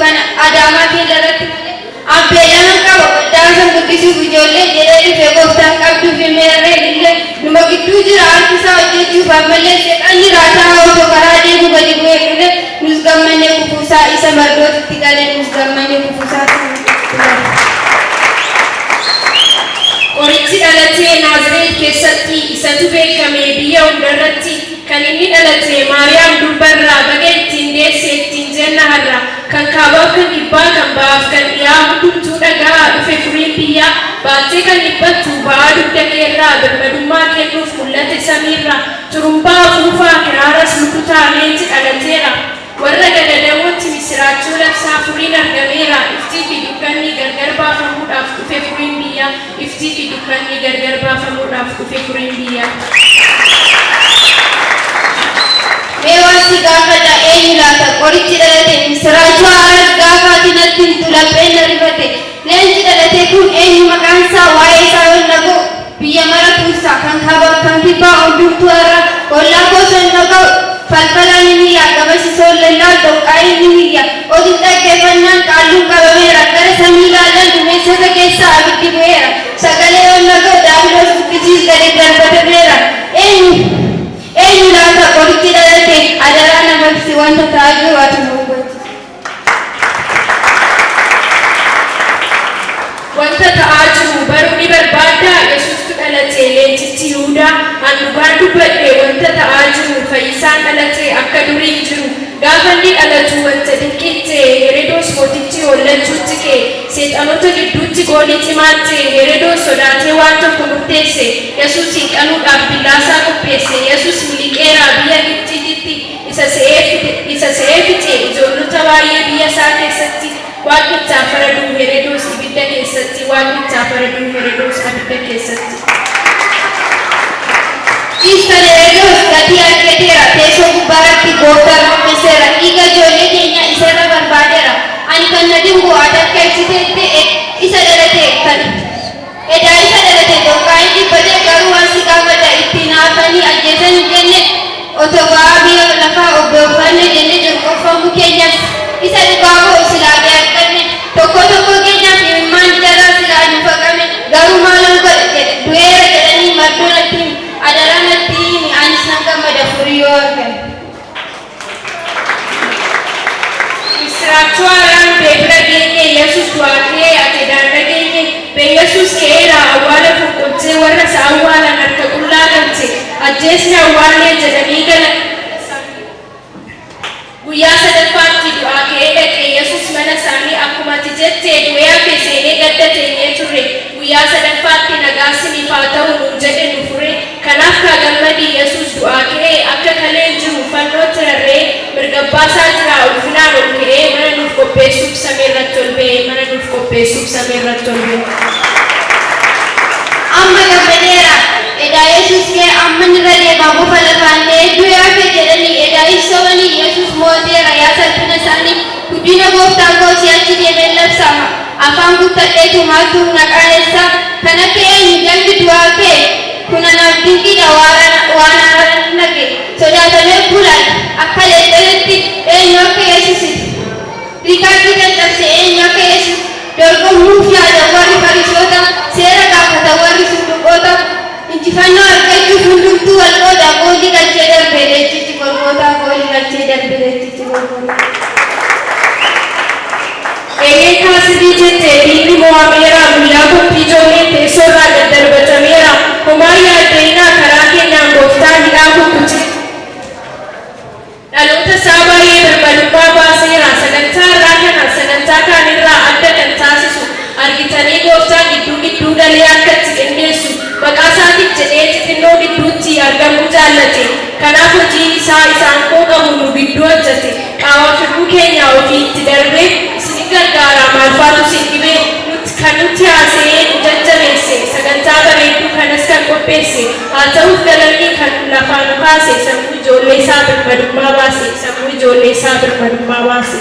kan adama keelarratti abbeedhaan qaba daansan guddisuuf ijoollee jedhee dhufee gooftaan qabduu fi meerree illee numa gidduu jira harkisaa hojjechuuf ammallee seexanni raataa otoo karaa deemu gadi bu'ee qillee nus gammannee kufuusaa isa mardootitti galee nus gammannee kufuusaa Qorichi dhalatee Naazreet keessatti isatu beekame biyya hundarratti kan inni dhalate Maariyaam durbarraa baga ittiin deesse ittiin jenna har'a kan kaabaaf kan dhibbaa kan ba'aaf kan dhiyaa hundumtuu dhagaa dhufe furiin biyyaa baattee kan dhiphattu ba'aa dugda keerraa birmadummaa kennuuf mul'ate samiirraa turumbaa afuufaa kiraaras lukutaa leenci dhalateera warra gadadamuutti misiraachuu labsaa furiin argameera iftii fi dukkanni gargar baafamuudhaaf dhufe furiin biyyaa iftii fi dukkanni gargar baafamuudhaaf dhufe furiin biyyaa. Meewwanti gaafa eenyu laata qorichi dhalate misiraachuu haaras gaafaati natti tulapheen rifate leenci dhalate kun eenyu maqaan isaa waa'ee isaa yoon dhaga'u biyya mara tuusaa kan kaabaa kan kibbaa hundumtuu irra hollaa gosoon dhaga'u falfalaan inni yaa qabasiisoo lallaa doqqaayin inni yaa oduu dhaggeeffannaan qaalluun qabameera gara samii ilaalan dumeessota keessaa abiddi bu'eera sagalee yoon dhaga'u daabiloos guddisiis gadi darbatameera eenyu laata qorichi dhalate adaraa namatti wanta ta'aa jiru ati nu hubachiisi. Wanta ta'aa jiru baruu ni barbaaddaa Yesuustu dhalate leencichi Yihuudaa handhugaan dubbadhe wanta ta'aa jiru fayyisaan dhalate akka duriin jiru gaafa inni dhalatu wanta dinqiitte Heroodis mootichi hollachuutti kee seexanota gidduutti goolii cimaatte Heroodis sodaatee waan tokko murteesse Yesuusin qaluudhaaf billaasaa qopheesse Yesuus miliqeeraa biyya Gibxiitti isa se'ee fixe ijoollota baay'ee biyya isaa keessatti waaqichaa faraduu Heroodis ibidda keessatti waaqichaa faraduu Heroodis ibidda keessatti. Iska Heroodis gatii argateera teessoo gubbaatti gooftaa qopheesseera dhiiga ijoollee keenya isarra barbaadeera ani kan na dinqu adakka ibsiteetti isa dhalate kan edaa isa dhalate doqqaayin dhibbatee garuu waan si gaafadha ittiin haafanii ajjeesan hin jenne otoo ba'aa biyya lafaa obbooffanne jenne jirqoffamuu keenyas isa dhugaa koo silaafee arganne tokko keenyaaf himimmaan jalaa silaa nu faqame garuu maalan godhe jedhe du'eera jedhanii mardoo natti adaraa natti anis nan gammada furii yoo argame. Misiraachuu haaraan beekira geenye Yesuus du'aatee ati daandii geenye beeyyesuus ka'eera awwaala fonqolchee warra isa awwaalan harka qullaa galche ajjeesni awwaallee jedhanii gala guyyaa sadaffaatti du'aa ka'ee dhaqe Yesuus mana isaanii akkuma ati jettee du'ee hafe seenee gadda teenyee turre guyyaa sadaffaatti nagaa siniif haa ta'u nuun jedhe nu fure kanaaf kaa gammadii Yesuus du'aa ka'ee akka kalee jiru fannoo tirarree mirgabbaasaa jira ulfinaan ol ka'ee mana nuuf qopheessuuf samiirratti ol ba'ee mana nuuf qopheessuuf samiirratti ol ba'ee. Amma gammadeera edaa Yesuus kee amma nirra deemaa bofa lafaanlee du'ee hafe jedhanii edaa ibsamanii Yesuus mooteera yaa salphina isaanii guddina gooftaa koo si'achi deemee labsama afaan guuttadheetu maaltu na qaanessaa kan akka eenyu jalbi du'aa kee kuna naaf dinqiidha waan haaraan nage sodaatamee bulaan akka leexxaletti eenyu akka Yesuusiti riikaardii caccabse eenyu akka Yesuus dorgomuuf yaadan warri fariisota seera gaafatan warri sunduqoota injifannoo argachuuf hundumtuu wal qooda goolii galchee darbee leechitti golgootaa goolii galchee darbee leechitti golgootaa. Eegee kaasanii jettee diinni mo'ameera guyyaa qophii ijoollee teessoorraa daddarbatameera homaa yaaddeenaa karaa keenyaan gooftaa hidhaa kukkuche. Dhaloota isaa baay'ee birmadummaa baaseera sagantaa irraa kana sagantaa kaanirraa adda kan taasisu argitanii gooftaan gidduu galee akka itti qindeessu maqaa isaatiif jedhee xixinnoo gidduutti argamuu jaallate kanaaf hojiin isaa isaan qooqamu nu gidduu hojjete qaama firduu keenya ofiitti darbee isin gargaara maalfaatu isin dhibee kan nutti haasa'ee nu jajjabeesse sagantaa bareedduu kanas kan qopheesse haa ta'uuf galanni kan lafaan kaase sammuu ijoollee isaa birmadummaa baase sammuu ijoollee isaa birmadummaa baase.